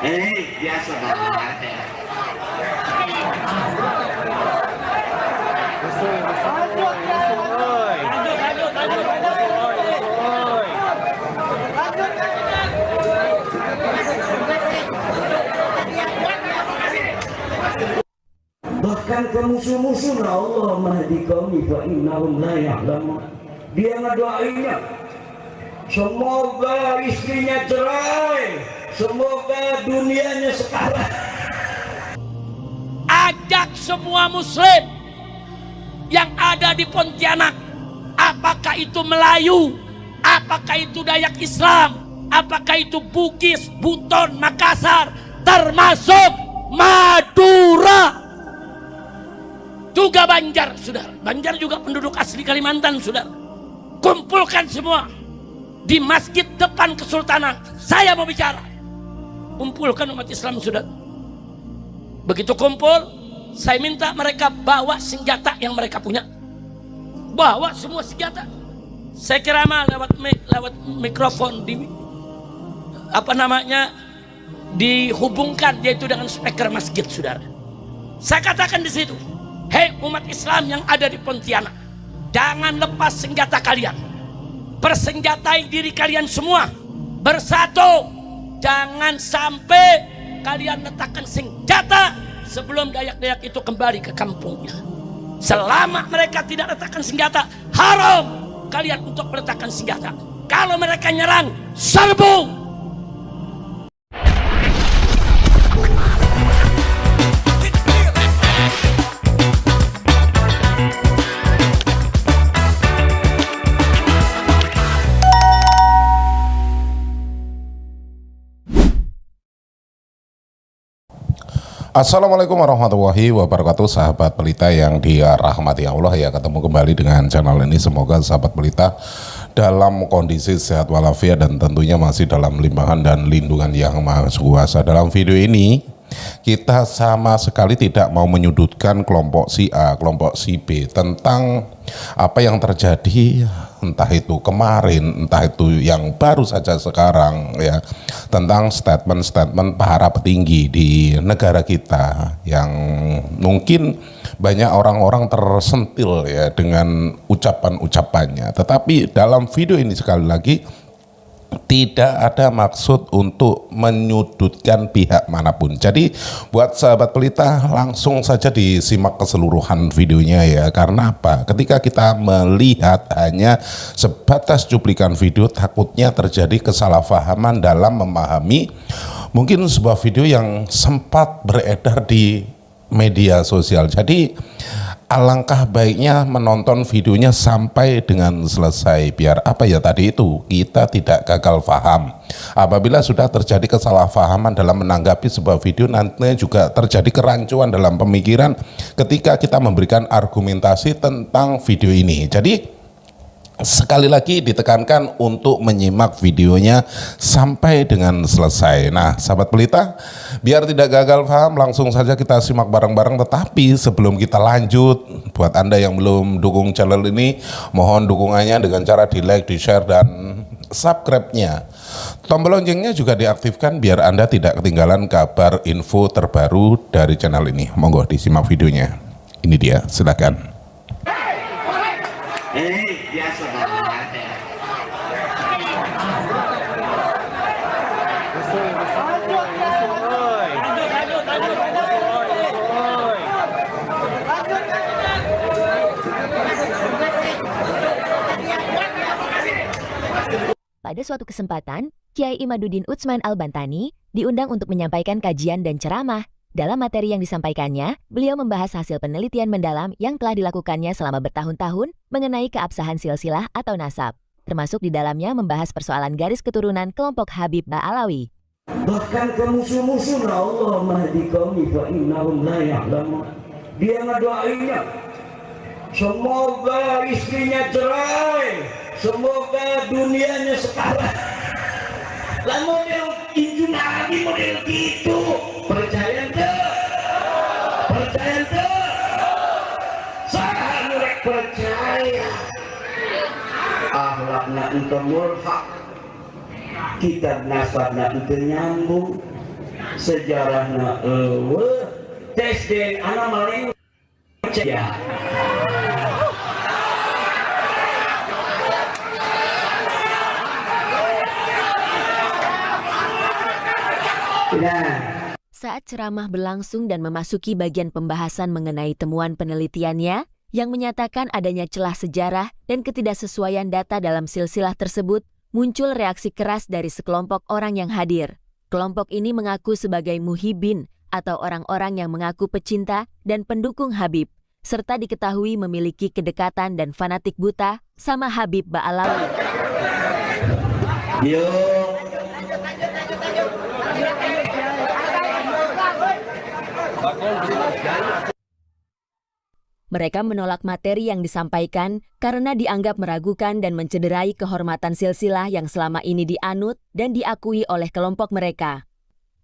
Biasa banget ya. Bahkan ke musuh-musuh Allah mahdi qaumi fa innahum la ya'lamun. Dia ngedoainnya, semoga istrinya cerai, semoga dunianya sekarang. Ajak semua muslim yang ada di Pontianak, apakah itu Melayu, apakah itu Dayak Islam, apakah itu Bugis, Buton, Makassar, termasuk Madura, juga Banjar, saudara. Banjar juga penduduk asli Kalimantan, saudara. Kumpulkan semua di masjid depan Kesultanan. Saya mau bicara. Kumpulkan umat Islam, saudara. Begitu kumpul, saya minta mereka bawa senjata yang mereka punya. Bawa semua senjata. Saya kira mah lewat mikrofon dihubungkan yaitu dengan speaker masjid, saudara. Saya katakan di situ, hei umat Islam yang ada di Pontianak, jangan lepas senjata kalian. Persenjatai diri kalian semua, bersatu. Jangan sampai kalian letakkan senjata sebelum Dayak-Dayak itu kembali ke kampungnya. Selama mereka tidak letakkan senjata, haram kalian untuk meletakkan senjata. Kalau mereka nyerang, serbu. Assalamualaikum warahmatullahi wabarakatuh, sahabat pelita yang dirahmati Allah ya. Ketemu kembali dengan channel ini, semoga sahabat pelita dalam kondisi sehat walafiat dan tentunya masih dalam limpahan dan lindungan yang maha kuasa. Dalam video ini kita sama sekali tidak mau menyudutkan kelompok si A, kelompok si B tentang apa yang terjadi, entah itu kemarin, entah itu yang baru saja sekarang ya, tentang statement-statement para petinggi di negara kita yang mungkin banyak orang-orang tersentil ya dengan ucapan-ucapannya. Tetapi dalam video ini sekali lagi tidak ada maksud untuk menyudutkan pihak manapun. Jadi buat sahabat pelita langsung saja disimak keseluruhan videonya ya. Karena apa? Ketika kita melihat hanya sebatas cuplikan video, takutnya terjadi kesalahpahaman dalam memahami mungkin sebuah video yang sempat beredar di media sosial. Jadi alangkah baiknya menonton videonya sampai dengan selesai, biar apa ya tadi itu, kita tidak gagal paham. Apabila sudah terjadi kesalahpahaman dalam menanggapi sebuah video, nantinya juga terjadi kerancuan dalam pemikiran ketika kita memberikan argumentasi tentang video ini. Jadi sekali lagi ditekankan untuk menyimak videonya sampai dengan selesai. Nah sahabat pelita, biar tidak gagal paham, langsung saja kita simak bareng-bareng. Tetapi sebelum kita lanjut, buat Anda yang belum dukung channel ini, mohon dukungannya dengan cara di like, di share, dan subscribe-nya. Tombol loncengnya juga diaktifkan biar Anda tidak ketinggalan kabar info terbaru dari channel ini. Monggo disimak videonya. Ini dia, silakan. Biasa banget ya. Pada suatu kesempatan, Kiai Imaduddin Utsman Al-Bantani diundang untuk menyampaikan kajian dan ceramah. Dalam materi yang disampaikannya, beliau membahas hasil penelitian mendalam yang telah dilakukannya selama bertahun-tahun mengenai keabsahan silsilah atau nasab. Termasuk di dalamnya membahas persoalan garis keturunan kelompok Habib Ba'alawi. Bahkan ke musuh-musuh Allah mahdi qaumi fa innahum la ya'lamun. Dia ngedoainnya, semoga istrinya cerai, semoga dunianya sekarang. Lah model Inju Nabi model gitu. Percaya enggak? Percaya enggak? Saya nurek percaya. Akhlakna ente mulhak, kitab nasabna ente nyambung, sejarahna tes DNA maling ya. Saat ceramah berlangsung dan memasuki bagian pembahasan mengenai temuan penelitiannya yang menyatakan adanya celah sejarah dan ketidaksesuaian data dalam silsilah tersebut, muncul reaksi keras dari sekelompok orang yang hadir. Kelompok ini mengaku sebagai muhibin atau orang-orang yang mengaku pecinta dan pendukung Habib, serta diketahui memiliki kedekatan dan fanatik buta sama Habib Ba'alawi. Yo. Mereka menolak materi yang disampaikan karena dianggap meragukan dan mencederai kehormatan silsilah yang selama ini dianut dan diakui oleh kelompok mereka.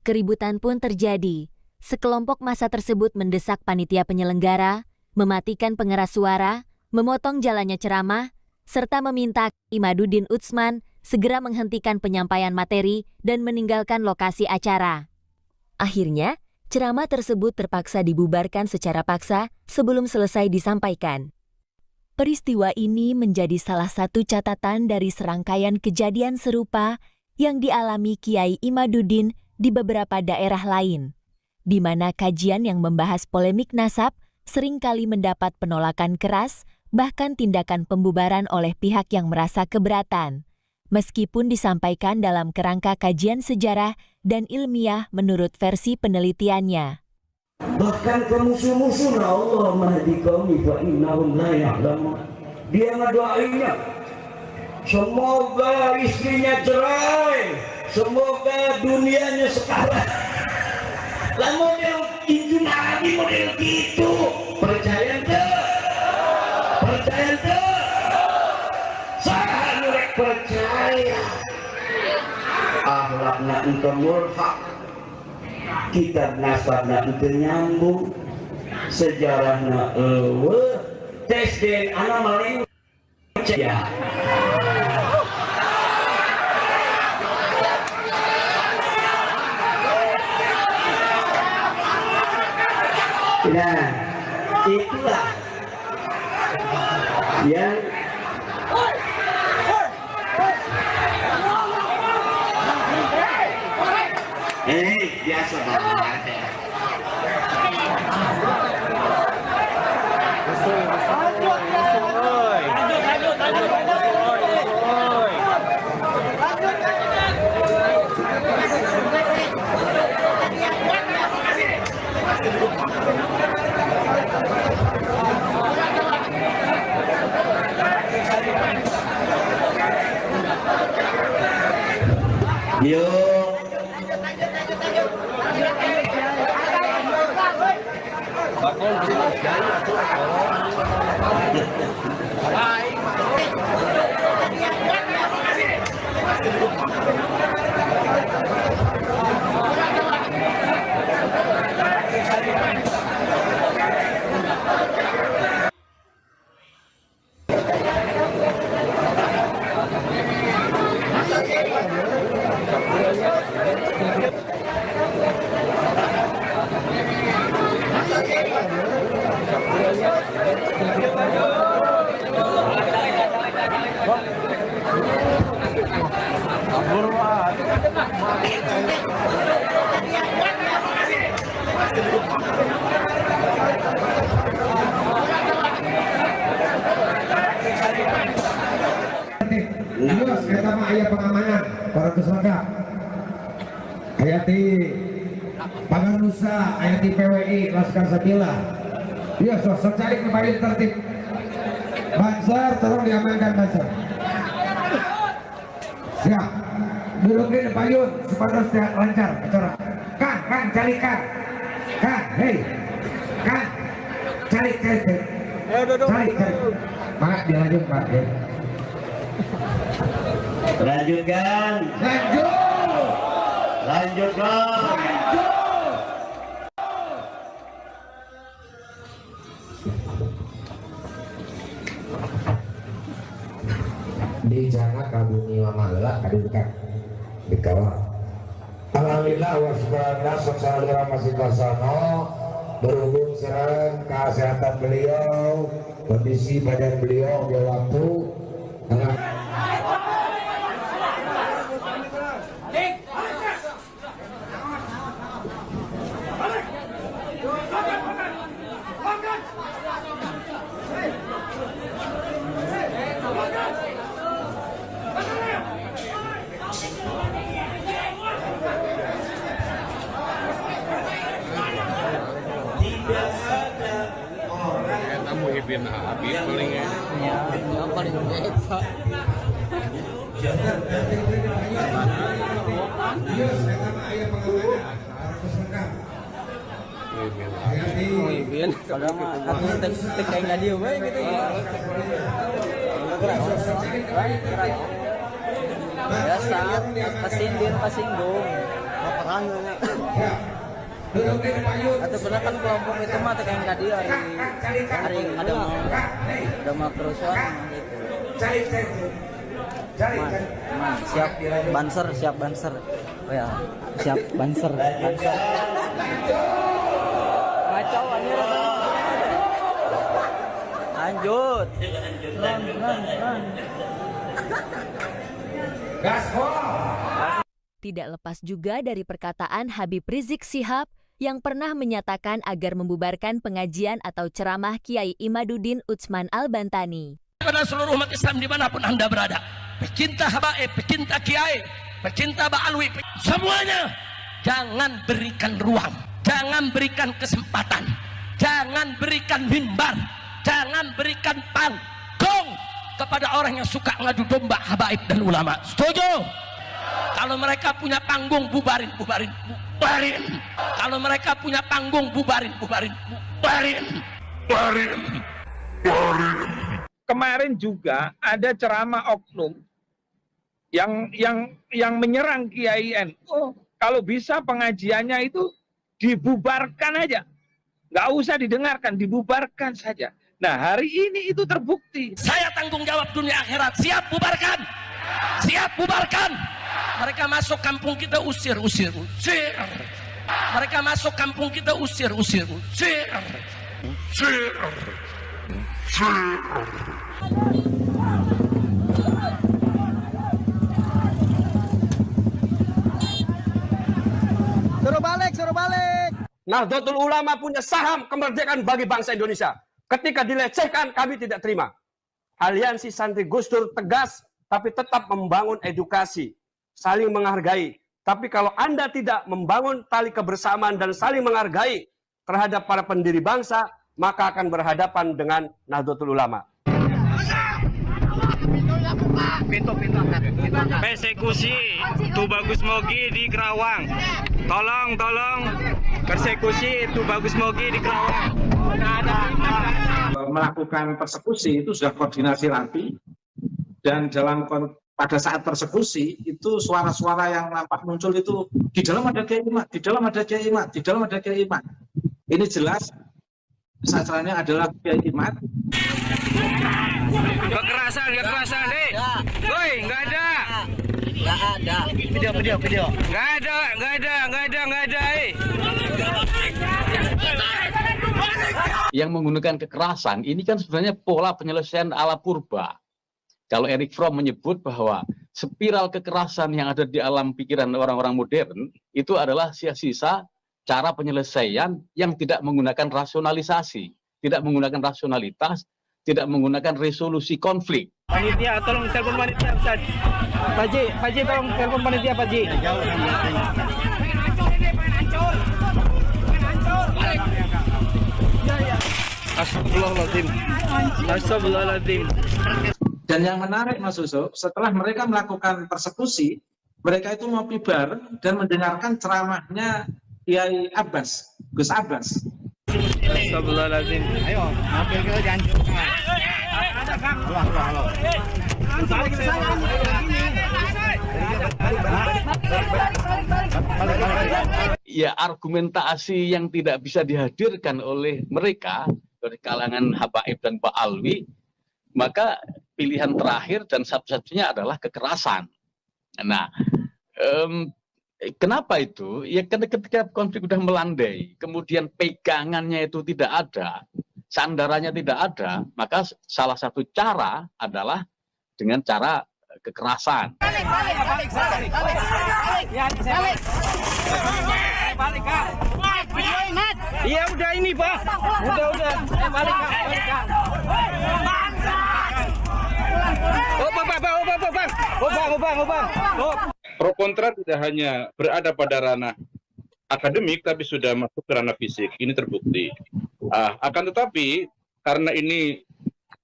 Keributan pun terjadi. Sekelompok massa tersebut mendesak panitia penyelenggara, mematikan pengeras suara, memotong jalannya ceramah, serta meminta Imaduddin Utsman segera menghentikan penyampaian materi dan meninggalkan lokasi acara. Akhirnya, ceramah tersebut terpaksa dibubarkan secara paksa sebelum selesai disampaikan. Peristiwa ini menjadi salah satu catatan dari serangkaian kejadian serupa yang dialami Kiai Imaduddin di beberapa daerah lain, di mana kajian yang membahas polemik nasab seringkali mendapat penolakan keras, bahkan tindakan pembubaran oleh pihak yang merasa keberatan, meskipun disampaikan dalam kerangka kajian sejarah dan ilmiah menurut versi penelitiannya. Bahkan ke musuh-musuh Allah mahdi qaumi fa innahum la ya'lamun. Dia ngedoainnya, semoga istrinya cerai, semoga dunianya sekarang. Lah model itu nabi model gitu, percaya tuh, percaya tuh, saya percaya. Akhlakna ente mulhak, kitab nasabna ente nyambung, sejarahna tes DNA maling ya. Nah, itulah yang biasa banget ya. Yo. Jelas kata mah aya pengamanan para tersangka. Aya ti Paganusa, aya ti PWI Laskar Sabila. Iya, sok cari kembali tertib. Banser tolong diamankan Banser. Siap. Duduk di payun supaya lancar acara. Kan carikan. Kan, hei. Kan. Cari. Mak dilanjut Pak. Lanjutkan. Lanjutkan. Di jana kabumi wa mala kadudukan di kawah Alhamdulillah waspada secara masih kasono berhubung serang kesehatan beliau, kondisi badan beliau di waktu Muhyiddin Habib paling paling beda. Muhyiddin kadang aku tek kayak enggak dia bae gitu ya. Biasa pasindir pasinggung. Perang atau kan kelompok itu mah tekan kadi hari ada mau kerusuhan gitu. Siap banser. Oh ya, siap banser. Kacau anjir. Lanjut. Run. Tidak lepas juga dari perkataan Habib Rizik Syihab yang pernah menyatakan agar membubarkan pengajian atau ceramah Kiai Imaduddin Utsman Al-Bantani. Pada seluruh umat Islam dimanapun Anda berada, pecinta habaib, pecinta kiai, pecinta ba'alwi, semuanya jangan berikan ruang, jangan berikan kesempatan, jangan berikan mimbar, jangan berikan panggung kepada orang yang suka ngadu domba habaib dan ulama. Setuju? Kalau mereka punya panggung, bubarin. Kalau mereka punya panggung, bubarin. Kemarin juga ada ceramah oknum yang menyerang Kiai NU. Kalau bisa pengajiannya itu dibubarkan aja, nggak usah didengarkan, dibubarkan saja. Nah, hari ini itu terbukti. Saya tanggung jawab dunia akhirat. Siap bubarkan. Mereka masuk kampung kita, usir. Mereka masuk kampung kita, usir. Suruh balik. Nahdlatul Ulama punya saham kemerdekaan bagi bangsa Indonesia. Ketika dilecehkan, kami tidak terima. Aliansi Santri Gus Dur tegas, tapi tetap membangun edukasi, saling menghargai. Tapi kalau Anda tidak membangun tali kebersamaan dan saling menghargai terhadap para pendiri bangsa, maka akan berhadapan dengan Nahdlatul Ulama. Persekusi Tubagus Mogi di Kerawang. Tolong persekusi Tubagus Mogi di Kerawang. Melakukan persekusi itu sudah koordinasi rapi, dan pada saat persekusi itu suara-suara yang nampak muncul itu di dalam ada Kiai Imad, di dalam ada Kiai Imad, di dalam ada Kiai Imad. Ini jelas sasarannya adalah Kiai Imad. Kekerasan deh. Woi, nggak ada. Video. Nggak ada. Yang menggunakan kekerasan ini kan sebenarnya pola penyelesaian ala purba. Kalau Erich Fromm menyebut bahwa spiral kekerasan yang ada di alam pikiran orang-orang modern itu adalah sisa-sisa cara penyelesaian yang tidak menggunakan rasionalisasi, tidak menggunakan rasionalitas, tidak menggunakan resolusi konflik. Panitia, tolong telepon panitia, Ustaz. Pak Ji, tolong telepon panitia, Pak Ji. Astagfirullahaladzim. Dan yang menarik Mas Yusuf, setelah mereka melakukan persekusi, mereka itu mau pibar dan mendengarkan ceramahnya Kiai Abbas, Gus Abbas. Astagfirullahaladzim. Ayo, hampir kita dihancurkan. Halo. Ya, argumentasi yang tidak bisa dihadirkan oleh mereka dari kalangan habaib dan ba'alwi, maka pilihan terakhir dan satu-satunya adalah kekerasan. Nah, Kenapa itu? Ya karena ketika konflik sudah melandai, kemudian pegangannya itu tidak ada, sandarannya tidak ada, maka salah satu cara adalah dengan cara kekerasan. Iya udah ini Pak. Udah. Balik Kak. Pro kontra tidak hanya berada pada ranah akademik, tapi sudah masuk ke ranah fisik. Ini terbukti. Akan tetapi, karena ini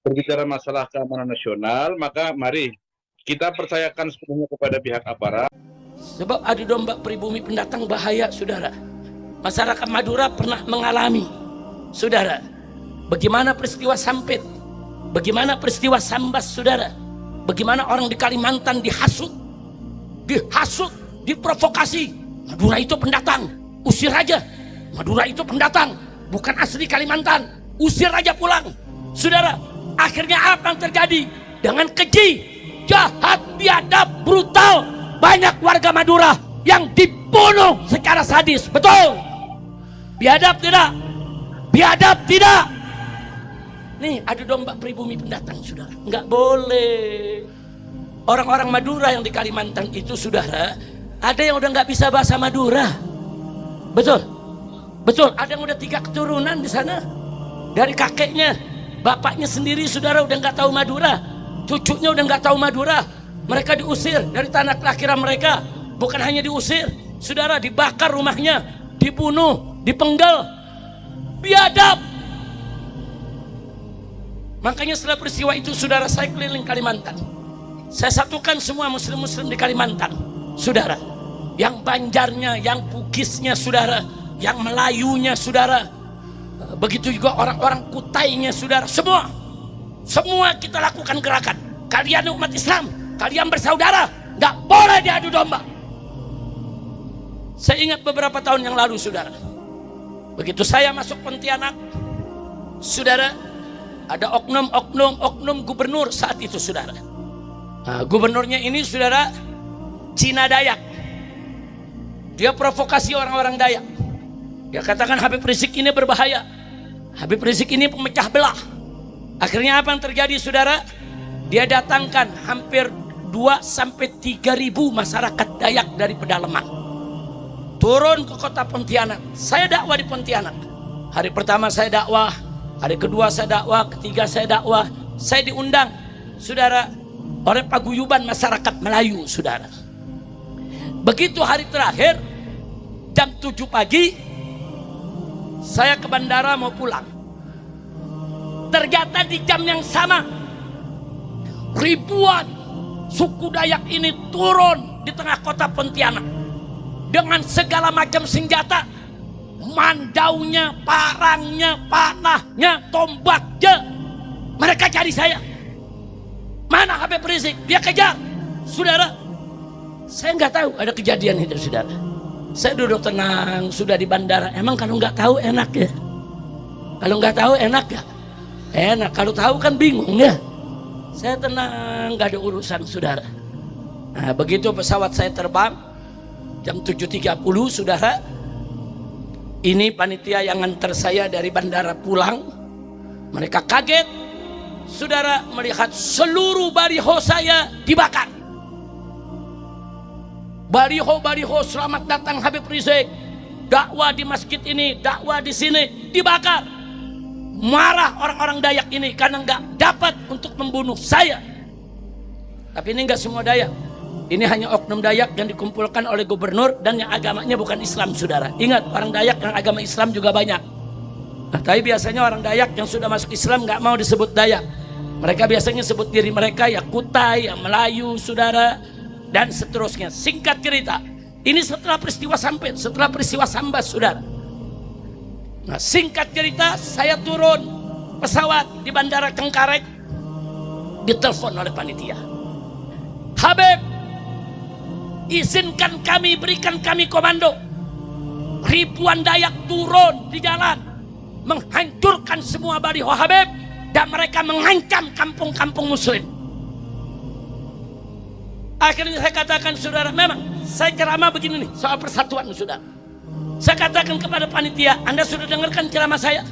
berbicara masalah keamanan nasional, maka mari kita percayakan sepenuhnya kepada pihak aparat. Sebab adu domba pribumi pendatang bahaya, saudara. Masyarakat Madura pernah mengalami, saudara, bagaimana peristiwa Sampit, bagaimana peristiwa Sambas, saudara, bagaimana orang di Kalimantan dihasut, diprovokasi. Madura itu pendatang, usir aja. Madura itu pendatang, bukan asli Kalimantan, usir aja pulang. Saudara, akhirnya apa yang terjadi? Dengan keji, jahat, biadab, brutal, banyak warga Madura yang dibunuh secara sadis. Betul? Biadab tidak? Biadab tidak? Nih, adu domba pribumi pendatang, saudara. Nggak boleh. Orang-orang Madura yang di Kalimantan itu, saudara, ada yang udah nggak bisa bahasa Madura. Betul? Betul, ada yang udah 3 keturunan di sana. Dari kakeknya, bapaknya sendiri, saudara, udah nggak tahu Madura. Cucunya udah nggak tahu Madura. Mereka diusir dari tanah kelahiran mereka. Bukan hanya diusir, saudara, dibakar rumahnya, dibunuh, dipenggal. Biadab. Makanya setelah peristiwa itu, saudara, saya keliling Kalimantan. Saya satukan semua muslim-muslim di Kalimantan, saudara. Yang Banjarnya, yang Bugisnya, saudara. Yang Melayunya, saudara. Begitu juga orang-orang Kutainya, saudara. Semua kita lakukan gerakan. Kalian umat Islam, kalian bersaudara, nggak boleh diadu domba. Saya ingat beberapa tahun yang lalu, saudara. Begitu saya masuk Pontianak, saudara, ada oknum gubernur saat itu, saudara. Nah, gubernurnya ini, saudara, Cina Dayak. Dia provokasi orang-orang Dayak. Dia katakan Habib Rizik ini berbahaya. Habib Rizik ini pemecah belah. Akhirnya apa yang terjadi, saudara? Dia datangkan hampir 2-3 ribu masyarakat Dayak dari pedalaman. Turun ke kota Pontianak. Saya dakwah di Pontianak. Hari pertama saya dakwah, hari kedua saya dakwah, ketiga saya dakwah. Saya diundang, saudara, oleh paguyuban masyarakat Melayu, saudara. Begitu hari terakhir, jam 7 pagi, saya ke bandara mau pulang. Ternyata di jam yang sama, ribuan suku Dayak ini turun di tengah kota Pontianak dengan segala macam senjata, mandaunya, parangnya, panahnya, tombaknya. Mereka cari saya. Mana Habib Rizik? Dia kejar, saudara. Saya nggak tahu ada kejadian itu, saudara. Saya duduk tenang, sudah di bandara. Emang kalau nggak tahu enak ya? Kalau nggak tahu enak ya? Enak. Kalau tahu kan bingung ya. Saya tenang, nggak ada urusan, saudara. Nah, begitu pesawat saya terbang jam 7.30, saudara. Ini panitia yang nganter saya dari bandara pulang. Mereka kaget, saudara, melihat seluruh baliho saya dibakar. Baliho-baliho selamat datang Habib Rizik, dakwah di masjid ini, dakwah di sini, dibakar. Marah orang-orang Dayak ini karena nggak dapat untuk membunuh saya. Tapi ini nggak semua Dayak. Ini hanya oknum Dayak yang dikumpulkan oleh gubernur dan yang agamanya bukan Islam, saudara. Ingat, orang Dayak yang agama Islam juga banyak. Nah, tapi biasanya orang Dayak yang sudah masuk Islam nggak mau disebut Dayak. Mereka biasanya sebut diri mereka ya Kutai, ya Melayu, saudara, dan seterusnya. Singkat cerita, ini setelah peristiwa Sampit, setelah peristiwa Sambas, saudara. Nah, singkat cerita, saya turun pesawat di Bandara Cengkareng, ditelepon oleh panitia. Habib, izinkan kami, berikan kami komando. Ribuan Dayak turun di jalan, menghancurkan semua baliho Habib, dan mereka mengancam kampung-kampung muslim. Akhirnya saya katakan, saudara, memang saya ceramah begini nih soal persatuan, saudara. Saya katakan kepada panitia, Anda sudah dengarkan ceramah saya?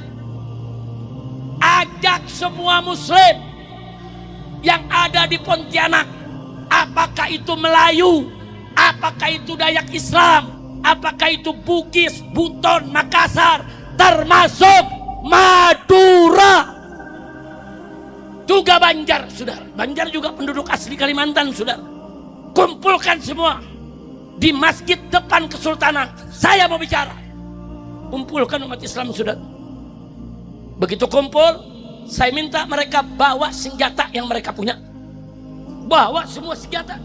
Ajak semua muslim yang ada di Pontianak, apakah itu Melayu, apakah itu Dayak Islam, apakah itu Bugis, Buton, Makassar, termasuk Madura, juga Banjar, saudara. Banjar juga penduduk asli Kalimantan, saudara. Kumpulkan semua di masjid depan Kesultanan. Saya mau bicara. Kumpulkan umat Islam, saudara. Begitu kumpul, saya minta mereka bawa senjata yang mereka punya. Bawa semua senjata.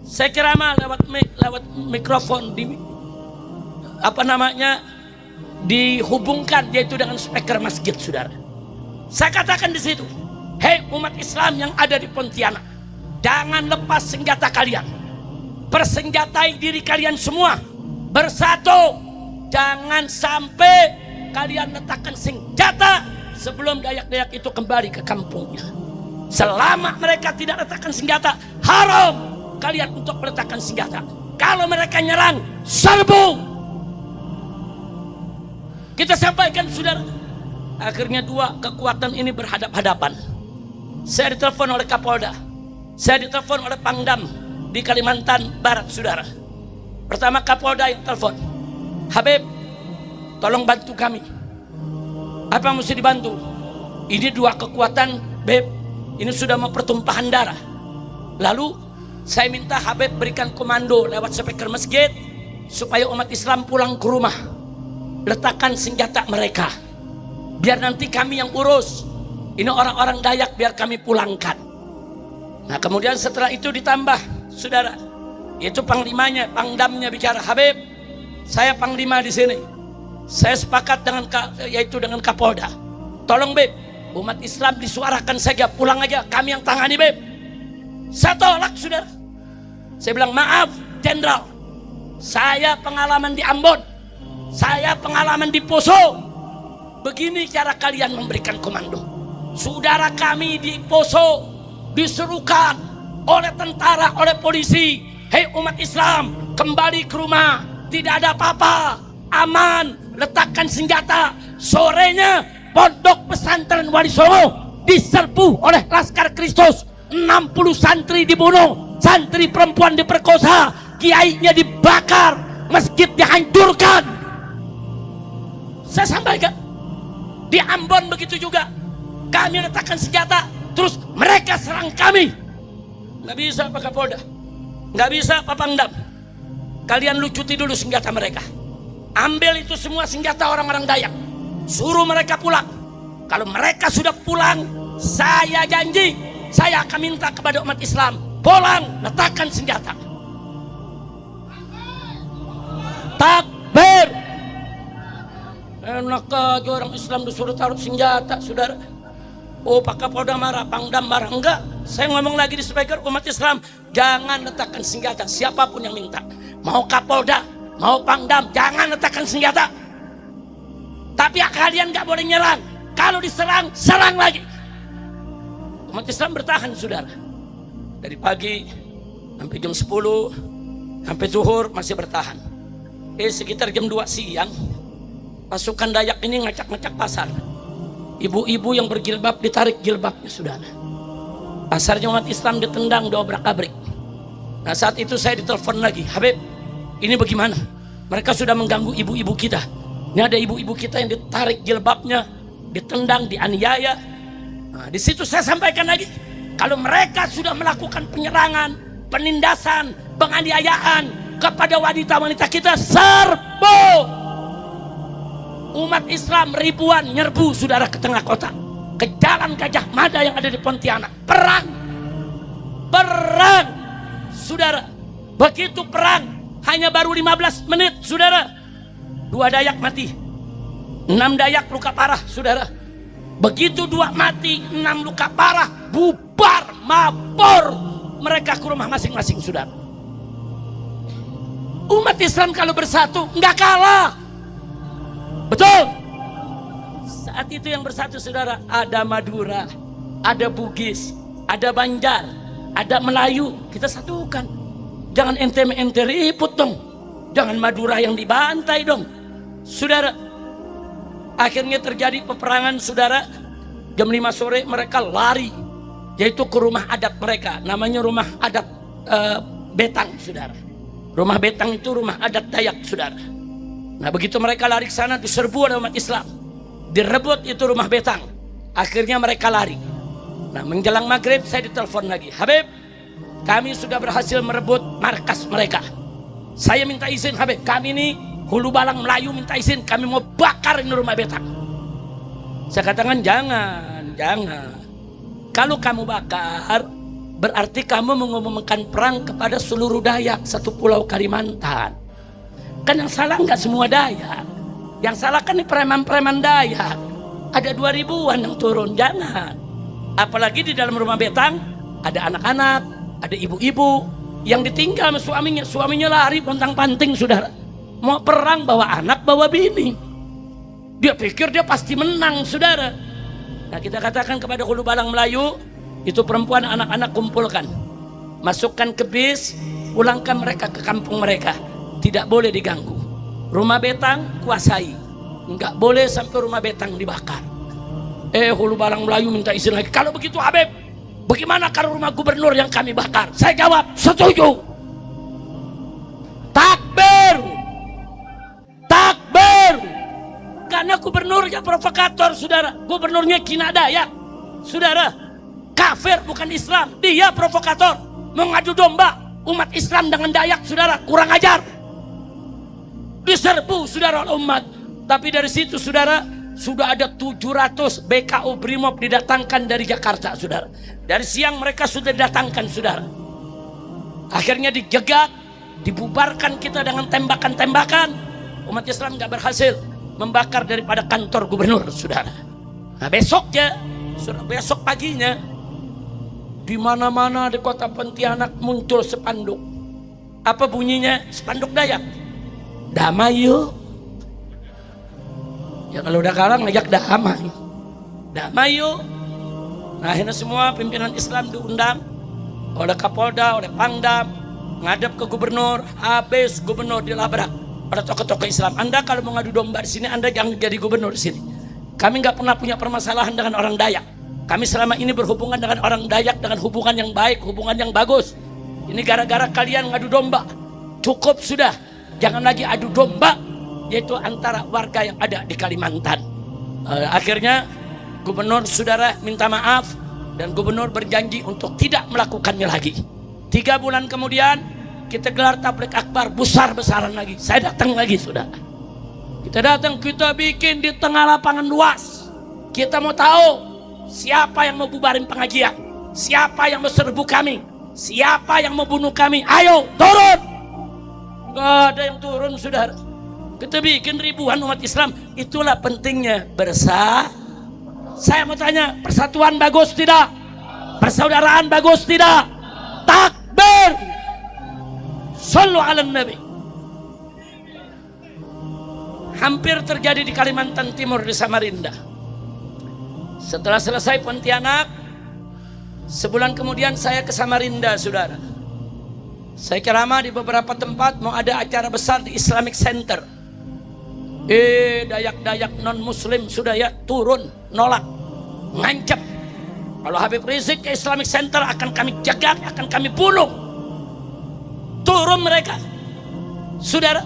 Saya ceramah lewat mikrofon dihubungkan yaitu dengan speaker masjid, saudara. Saya katakan di situ, hei umat Islam yang ada di Pontianak, jangan lepas senjata kalian. Persenjatai diri kalian semua. Bersatu. Jangan sampai kalian letakkan senjata sebelum Dayak-Dayak itu kembali ke kampungnya. Selama mereka tidak letakkan senjata, haram kalian untuk meletakkan senjata. Kalau mereka nyerang, serbu. Kita sampaikan, saudara. Akhirnya dua kekuatan ini berhadap-hadapan. Saya ditelepon oleh Kapolda. Saya ditelepon oleh Pangdam di Kalimantan Barat, saudara. Pertama Kapolda yang telepon, Habib, tolong bantu kami. Apa yang mesti dibantu? Ini dua kekuatan, Beb. Ini sudah mau pertumpahan darah. Lalu saya minta Habib berikan komando lewat speaker masjid supaya umat Islam pulang ke rumah. Letakkan senjata mereka. Biar nanti kami yang urus. Ini orang-orang Dayak biar kami pulangkan. Nah kemudian setelah itu ditambah, saudara, itu panglimanya, pangdamnya bicara, Habib, saya panglima di sini. Saya sepakat dengan dengan Kapolda. Tolong Beb, umat Islam disuarakan saja, pulang aja, kami yang tangani Beb. Saya tolak, saudara. Saya bilang, maaf Jenderal, saya pengalaman di Ambon, saya pengalaman di Poso. Begini cara kalian memberikan komando. Saudara kami di Poso diserukan oleh tentara, oleh polisi, hei umat Islam, kembali ke rumah, tidak ada apa-apa, aman, letakkan senjata. Sorenya pondok pesantren Wali Songo diserbu oleh Laskar Kristus, 60 santri dibunuh, santri perempuan diperkosa, kiainya dibakar, masjid dihancurkan. Saya sampaikan di Ambon begitu juga, kami letakkan senjata, terus mereka serang kami. Nggak bisa Pak Kapolda, nggak bisa Pak Pangdam, kalian lucuti dulu senjata mereka. Ambil itu semua senjata orang-orang Dayak, suruh mereka pulang. Kalau mereka sudah pulang, saya janji, saya akan minta kepada umat Islam, pulang, letakkan senjata. Takbir. Enak aja orang Islam disuruh taruh senjata, saudara. Oh Pak Kapolda marah, Pangdam marah. Enggak, saya ngomong lagi di speaker, umat Islam jangan letakkan senjata, siapapun yang minta. Mau Kapolda, mau Pangdam, jangan letakkan senjata. Tapi kalian gak boleh nyerang. Kalau diserang, serang lagi. Umat Islam bertahan, saudara. Dari pagi sampai jam 10, sampai zuhur masih bertahan. Sekitar jam 2 siang, pasukan Dayak ini ngacak-ngacak pasar. Ibu-ibu yang berjilbab ditarik jilbabnya, saudara. Pasarnya umat Islam ditendang, dobrak-abrik. Nah saat itu saya ditelepon lagi, Habib, ini bagaimana? Mereka sudah mengganggu ibu-ibu kita. Ini ada ibu-ibu kita yang ditarik jilbabnya, ditendang, dianiaya. Nah, di situ saya sampaikan lagi, kalau mereka sudah melakukan penyerangan, penindasan, penganiayaan kepada wanita-wanita kita, serbu. Umat Islam ribuan nyerbu, saudara, ke tengah kota, ke jalan Gajah Mada yang ada di Pontianak. Perang, saudara. Begitu perang, hanya baru 15 menit, saudara, 2 Dayak mati, 6 Dayak luka parah, saudara. Begitu 2 mati, 6 luka parah, bubar, mabor mereka ke rumah masing-masing, saudara. Umat Islam kalau bersatu nggak kalah. Betul. Saat itu yang bersatu, saudara, ada Madura, ada Bugis, ada Banjar, ada Melayu, kita satukan. Jangan ente ribut dong. Jangan Madura yang dibantai dong. Saudara, akhirnya terjadi peperangan, saudara. Jam 5 sore mereka lari, yaitu ke rumah adat mereka. Namanya rumah adat Betang, saudara. Rumah Betang itu rumah adat Dayak, saudara. Nah, begitu mereka lari ke sana, diserbu oleh umat Islam. Direbut itu rumah Betang. Akhirnya mereka lari. Nah, menjelang maghrib saya ditelepon lagi. Habib, kami sudah berhasil merebut markas mereka. Saya minta izin, Habib. Kami ini Hulu Balang Melayu minta izin. Kami mau bakar ini rumah Betang. Saya katakan jangan. Kalau kamu bakar, berarti kamu mengumumkan perang kepada seluruh Dayak satu pulau Kalimantan. Kan yang salah nggak semua Dayak. Yang salah kan ini preman-preman Dayak. Ada 2000-an yang turun, jangan. Apalagi di dalam rumah Betang ada anak-anak, ada ibu-ibu yang ditinggal sama suaminya. Suaminya lari pontang-panting, saudara. Mau perang bawa anak, bawa bini. Dia pikir dia pasti menang, saudara. Nah, kita katakan kepada Hulu Balang Melayu, itu perempuan anak-anak kumpulkan. Masukkan ke bis, pulangkan mereka ke kampung mereka. Tidak boleh diganggu. Rumah Betang kuasai. Enggak boleh sampai rumah Betang dibakar. Hulu Balang Melayu minta izin lagi. Kalau begitu Habib, bagaimana kalau rumah gubernur yang kami bakar? Saya jawab, setuju. Takbir. Karena gubernurnya provokator, saudara. Gubernurnya Kina Dayak, saudara. Kafir bukan Islam. Dia provokator. Mengadu domba umat Islam dengan Dayak, saudara. Kurang ajar. Diserbu, saudara, oleh umat. Tapi dari situ, saudara, sudah ada 700 BKU Brimob didatangkan dari Jakarta, saudara. Dari siang mereka sudah didatangkan, saudara. Akhirnya dijegat, dibubarkan kita dengan tembakan-tembakan. Umat Islam gak berhasil membakar daripada kantor gubernur, saudara. Nah, besok paginya di mana-mana di kota Pontianak muncul spanduk. Apa bunyinya? Spanduk Dayak. Damai yuk. Ya kalau udah kalah ngajak damai. Damai yuk. Nah, akhirnya semua pimpinan Islam diundang oleh Kapolda, oleh Pangdam, ngadep ke gubernur. Habis gubernur dilabrak pada tokoh-tokoh Islam. Anda kalau mau ngadu domba di sini, Anda jangan jadi gubernur di sini. Kami nggak pernah punya permasalahan dengan orang Dayak. Kami selama ini berhubungan dengan orang Dayak dengan hubungan yang baik, hubungan yang bagus. Ini gara-gara kalian ngadu domba. Cukup sudah. Jangan lagi adu domba, yaitu antara warga yang ada di Kalimantan. Akhirnya gubernur, saudara, minta maaf dan gubernur berjanji untuk tidak melakukannya lagi. 3 bulan kemudian kita gelar tablik akbar besar-besaran lagi. Saya datang lagi, saudara. Kita datang, kita bikin di tengah lapangan luas. Kita mau tahu siapa yang mau bubarin pengajian, siapa yang mau serbu kami, siapa yang mau bunuh kami. Ayo turun. Gak ada yang turun, saudara. Kita bikin ribuan umat Islam. Itulah pentingnya Saya mau tanya, persatuan bagus tidak? Persaudaraan bagus tidak? Takbir. Sallu ala Nabi. Hampir terjadi di Kalimantan Timur, di Samarinda. Setelah selesai Pontianak, sebulan kemudian saya ke Samarinda, saudara. Saya ceramah di beberapa tempat, mau ada acara besar di Islamic Center. Dayak-dayak non-muslim sudah ya turun, nolak, ngancam. Kalau Habib Rizik ke Islamic Center akan kami jagat, akan kami bunuh. Turun mereka, saudara.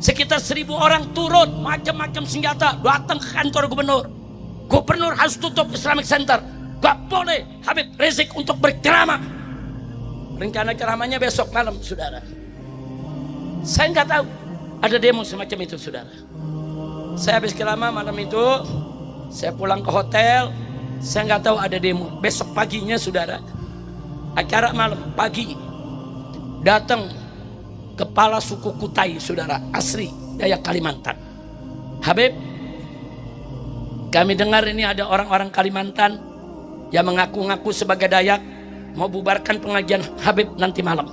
Sekitar 1000 orang turun, macam-macam senjata, datang ke kantor gubernur. Gubernur harus tutup Islamic Center. Gak boleh Habib Rizik untuk berceramah. Rencana ceramahnya besok malam, saudara. Saya nggak tahu ada demo semacam itu, saudara. Saya habis ceramah malam itu, saya pulang ke hotel. Saya nggak tahu ada demo. Besok paginya, saudara, acara malam pagi, datang kepala suku Kutai, saudara, asli Dayak Kalimantan. Habib, kami dengar ini ada orang-orang Kalimantan yang mengaku-ngaku sebagai Dayak mau bubarkan pengajian Habib nanti malam.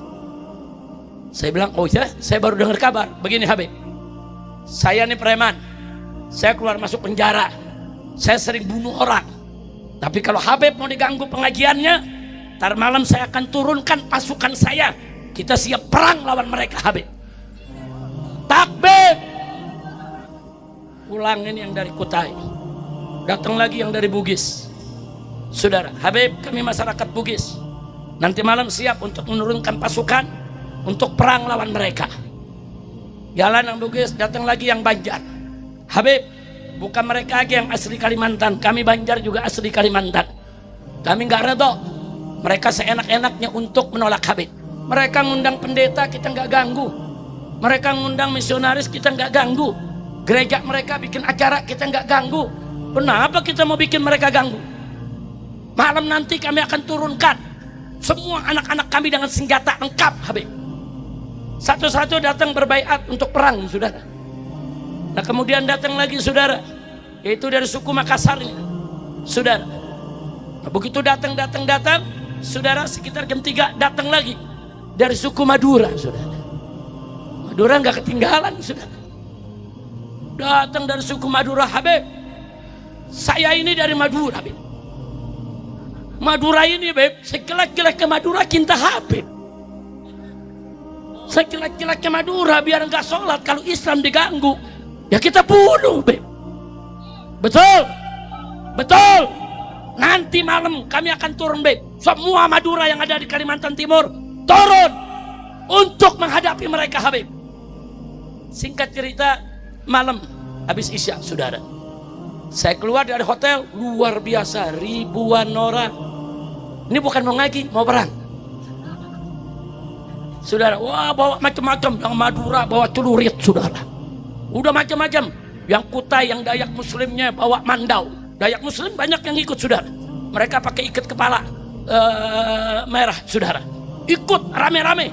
Saya bilang, oh ya, saya baru dengar kabar. Begini Habib, saya ini preman, saya keluar masuk penjara, saya sering bunuh orang. Tapi kalau Habib mau diganggu pengajiannya, Ntar malam saya akan turunkan pasukan saya. Kita siap perang lawan mereka, Habib. Takbir. Ulangin yang dari Kutai. Datang lagi yang dari Bugis. Saudara, Habib, kami masyarakat Bugis. Nanti malam siap untuk menurunkan pasukan untuk perang lawan mereka. Jalan yang Bugis, datang lagi yang Banjar. Habib, bukan mereka aja yang asli Kalimantan, kami Banjar juga asli Kalimantan. Kami nggak redho. Mereka seenak-enaknya untuk menolak Habib. Mereka ngundang pendeta, kita nggak ganggu. Mereka ngundang misionaris, kita nggak ganggu. Gereja mereka bikin acara, kita nggak ganggu. Kenapa kita mau bikin mereka ganggu? Malam nanti kami akan turunkan semua anak-anak kami dengan senjata lengkap, Habib. Satu-satu datang berbaiat untuk perang, saudara. Nah kemudian datang lagi, saudara, yaitu dari suku Makassar, saudara. Nah, begitu datang, saudara, sekitar jam 3 datang lagi dari suku Madura, saudara. Madura nggak ketinggalan, saudara. Datang dari suku Madura, Habib. Saya ini dari Madura, Habib. Madura ini, Habib, sekilas-kilas ke Madura cinta Habib. Sekilas-kilas ke Madura biar nggak sholat, kalau Islam diganggu, ya kita bunuh, Habib. Betul, betul. Nanti malam kami akan turun, Beb. Semua Madura yang ada di Kalimantan Timur turun untuk menghadapi mereka, Habib. Singkat cerita, malam habis Isya, saudara, saya keluar dari hotel, luar biasa, ribuan orang. Ini bukan mau ngaji, mau perang, saudara. Wah, bawa macam-macam. Yang Madura bawa celurit, saudara. Udah macam-macam. Yang Kutai, yang Dayak Muslimnya bawa mandau. Dayak Muslim banyak yang ikut, saudara. Mereka pakai ikat kepala merah, saudara. Ikut rame-rame.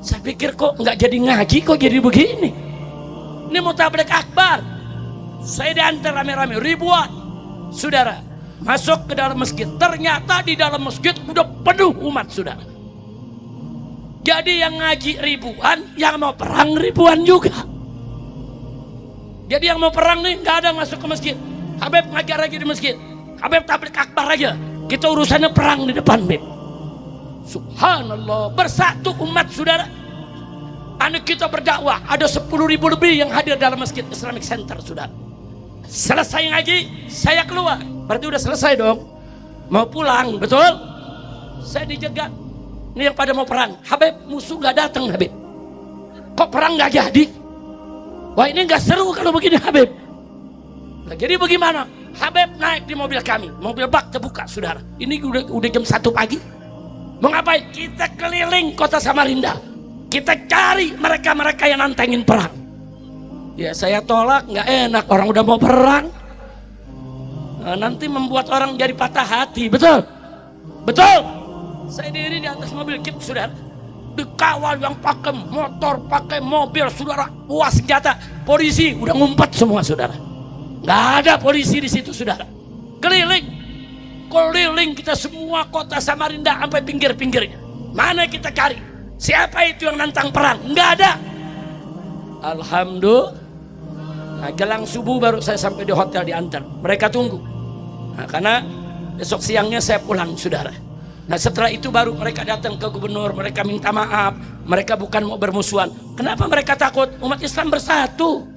Saya pikir kok nggak jadi ngaji, kok jadi begini. Ini mau tabligh akbar. Saya diantar rame-rame, ribuan, saudara, masuk ke dalam masjid. Ternyata di dalam masjid udah penuh umat, saudara. Jadi yang ngaji ribuan, yang mau perang ribuan juga. Jadi yang mau perang nih nggak ada yang masuk ke masjid. Habib ngajar lagi di masjid. Habib tabligh akbar aja. Kita urusannya perang di depan, Beb. Subhanallah, bersatu umat, saudara. Anak kita berdakwah, ada 10.000 lebih yang hadir dalam masjid Islamic Center, saudara. Selesai ngaji, saya keluar. Berarti udah selesai dong. Mau pulang, betul? Saya dijegat. Ini yang pada mau perang. Habib, musuh gak datang, Habib. Kok perang gak jadi? Wah, ini gak seru kalau begini, Habib. Nah, jadi bagaimana? Habib naik di mobil kami, mobil bak terbuka, saudara. Ini udah jam 1 pagi. Mau ngapain? Kita keliling kota Samarinda. Kita cari mereka-mereka yang nantengin perang. Ya saya tolak, nggak enak, orang udah mau perang. Nah, nanti membuat orang jadi patah hati, betul? Betul? Saya diri di atas mobil kip, saudara. Dikawal yang pakai motor, pakai mobil, saudara. Puas senjata, polisi udah ngumpet semua, saudara. Nggak ada polisi di situ, saudara. Keliling kita semua kota Samarinda sampai pinggir-pinggirnya. Mana kita cari? Siapa itu yang nantang perang? Nggak ada. Alhamdulillah. Nah, jelang subuh baru saya sampai di hotel diantar. Mereka tunggu. Nah, karena besok siangnya saya pulang, saudara. Nah, setelah itu baru mereka datang ke gubernur. Mereka minta maaf. Mereka bukan mau bermusuhan. Kenapa mereka takut? Umat Islam bersatu.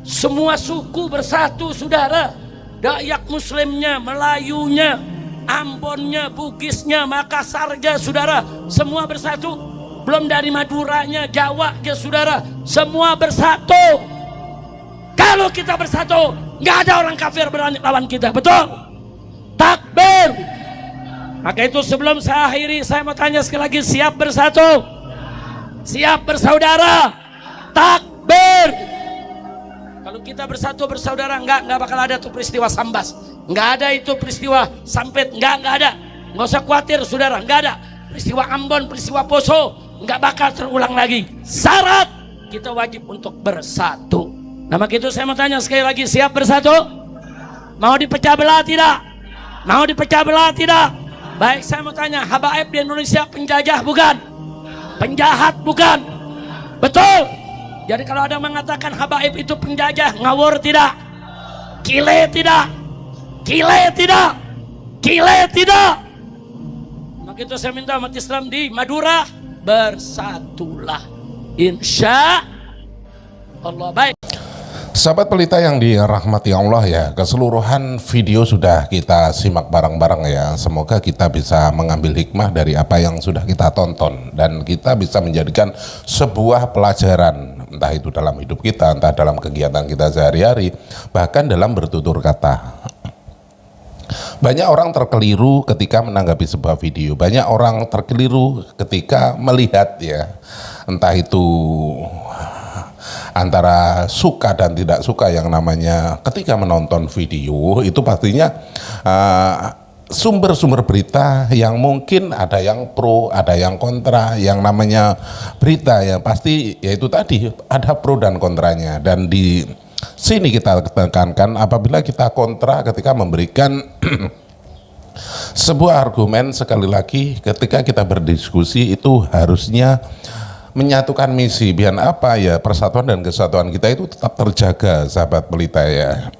Semua suku bersatu, saudara. Dayak Muslimnya, Melayunya, Ambonnya, Bugisnya, Makassarnya, saudara. Semua bersatu. Belum dari Maduranya, Jawa, saudara. Semua bersatu. Kalau kita bersatu, nggak ada orang kafir berani lawan kita, betul? Takbir. Maka itu sebelum saya akhiri, saya mau tanya sekali lagi, siap bersatu? Siap bersaudara? Takbir. Kalau kita bersatu bersaudara, nggak bakal ada tuh peristiwa Sambas, nggak ada itu peristiwa Sampit, nggak ada, nggak usah khawatir, saudara, nggak ada peristiwa Ambon, peristiwa Poso, nggak bakal terulang lagi. Syarat kita wajib untuk bersatu. Nah, maka itu saya mau tanya sekali lagi, siap bersatu? Mau dipecah belah tidak? Mau dipecah belah tidak? Baik, saya mau tanya, habaib di Indonesia penjajah bukan? Penjahat bukan? Betul? Jadi kalau ada yang mengatakan habaib itu penjajah, ngawur tidak? Kile tidak? Kile tidak? Kile tidak? Maka itu saya minta umat Islam di Madura bersatulah, insya Allah. Baik. Sahabat pelita yang dirahmati Allah ya, keseluruhan video sudah kita simak bareng-bareng ya. Semoga kita bisa mengambil hikmah dari apa yang sudah kita tonton dan kita bisa menjadikan sebuah pelajaran, entah itu dalam hidup kita, entah dalam kegiatan kita sehari-hari, bahkan dalam bertutur kata. Banyak orang terkeliru ketika menanggapi sebuah video, banyak orang terkeliru ketika melihat ya, entah itu antara suka dan tidak suka. Yang namanya ketika menonton video itu pastinya sumber-sumber berita yang mungkin ada yang pro, ada yang kontra. Yang namanya berita ya pasti yaitu tadi ada pro dan kontranya, dan di sini kita tekankan apabila kita kontra ketika memberikan sebuah argumen, sekali lagi ketika kita berdiskusi itu harusnya menyatukan misi, biar apa ya, persatuan dan kesatuan kita itu tetap terjaga, sahabat pelita ya.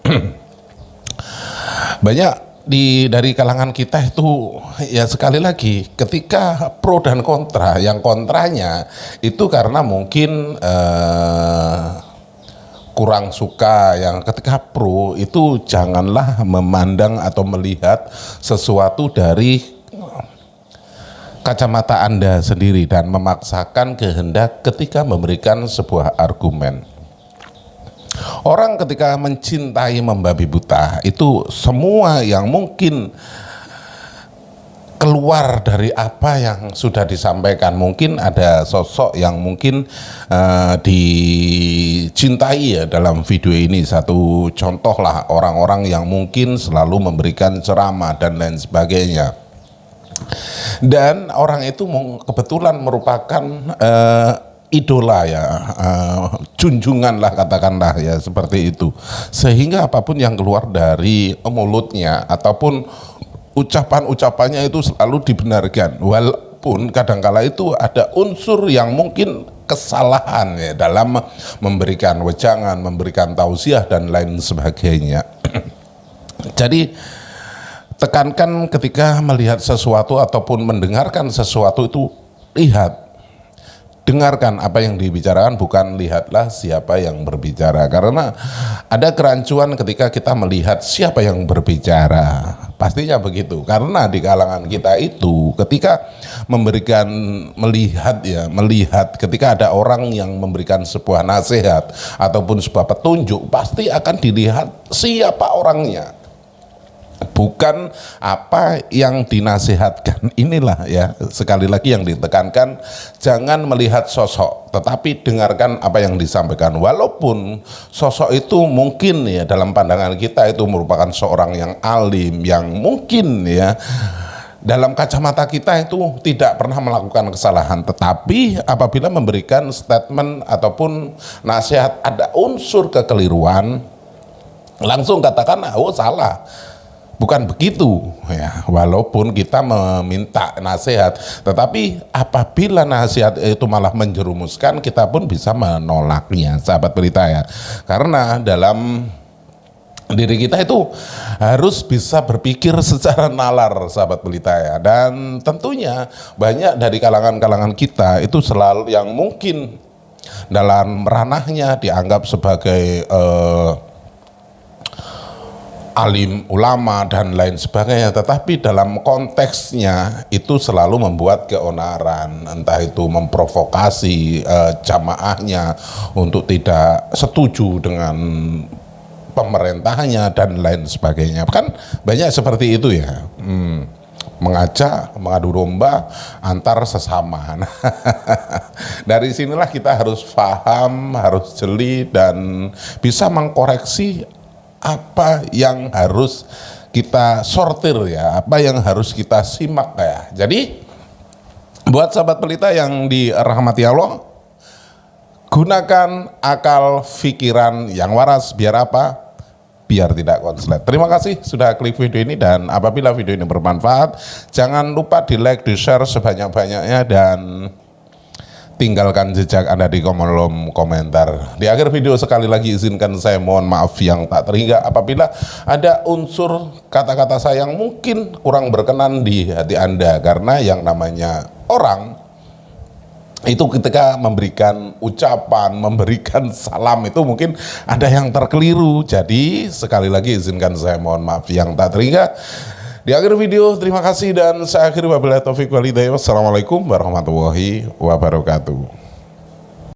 Banyak dari kalangan kita itu ya, sekali lagi ketika pro dan kontra, yang kontranya itu karena mungkin kurang suka, yang ketika pro itu janganlah memandang atau melihat sesuatu dari kacamata Anda sendiri dan memaksakan kehendak ketika memberikan sebuah argumen. Orang ketika mencintai membabi buta itu semua yang mungkin keluar dari apa yang sudah disampaikan. Mungkin ada sosok yang mungkin dicintai ya dalam video ini. Satu contoh lah, orang-orang yang mungkin selalu memberikan ceramah dan lain sebagainya. Dan orang itu kebetulan merupakan idola ya, junjungan lah katakanlah ya, seperti itu. Sehingga apapun yang keluar dari mulutnya ataupun ucapan-ucapannya itu selalu dibenarkan, walaupun kadangkala itu ada unsur yang mungkin kesalahan ya dalam memberikan wejangan, memberikan tausiah dan lain sebagainya. Jadi tekankan ketika melihat sesuatu ataupun mendengarkan sesuatu itu, lihat, dengarkan apa yang dibicarakan, bukan lihatlah siapa yang berbicara. Karena ada kerancuan ketika kita melihat siapa yang berbicara, pastinya begitu. Karena di kalangan kita itu ketika melihat ketika ada orang yang memberikan sebuah nasihat ataupun sebuah petunjuk, pasti akan dilihat siapa orangnya, bukan apa yang dinasihatkan. Inilah ya, sekali lagi yang ditekankan, jangan melihat sosok, tetapi dengarkan apa yang disampaikan. Walaupun sosok itu mungkin ya dalam pandangan kita itu merupakan seorang yang alim, yang mungkin ya dalam kacamata kita itu tidak pernah melakukan kesalahan, tetapi apabila memberikan statement ataupun nasihat ada unsur kekeliruan, langsung katakan oh salah. Bukan begitu ya, walaupun kita meminta nasihat, tetapi apabila nasihat itu malah menjerumuskan, kita pun bisa menolaknya, sahabat pelita ya. Karena dalam diri kita itu harus bisa berpikir secara nalar, sahabat pelita ya. Dan tentunya banyak dari kalangan-kalangan kita itu selalu yang mungkin dalam ranahnya dianggap sebagai alim, ulama dan lain sebagainya, tetapi dalam konteksnya itu selalu membuat keonaran, entah itu memprovokasi jamaahnya untuk tidak setuju dengan pemerintahnya dan lain sebagainya. Kan banyak seperti itu ya, mengadu domba antar sesama. Dari sinilah kita harus paham, harus jeli dan bisa mengkoreksi apa yang harus kita sortir ya, apa yang harus kita simak ya. Jadi buat sahabat pelita yang dirahmati Allah, gunakan akal pikiran yang waras, biar apa? Biar tidak konslet. Terima kasih sudah klik video ini, dan apabila video ini bermanfaat, jangan lupa di like, di share sebanyak-banyaknya, dan tinggalkan jejak Anda di kolom komentar. Di akhir video sekali lagi izinkan saya mohon maaf yang tak terhingga apabila ada unsur kata-kata saya yang mungkin kurang berkenan di hati Anda, karena yang namanya orang itu ketika memberikan ucapan, memberikan salam itu mungkin ada yang terkeliru. Jadi sekali lagi izinkan saya mohon maaf yang tak terhingga. Di akhir video, terima kasih dan saya akhiri wabillahi taufiq wal hidayah. Wassalamualaikum warahmatullahi wabarakatuh.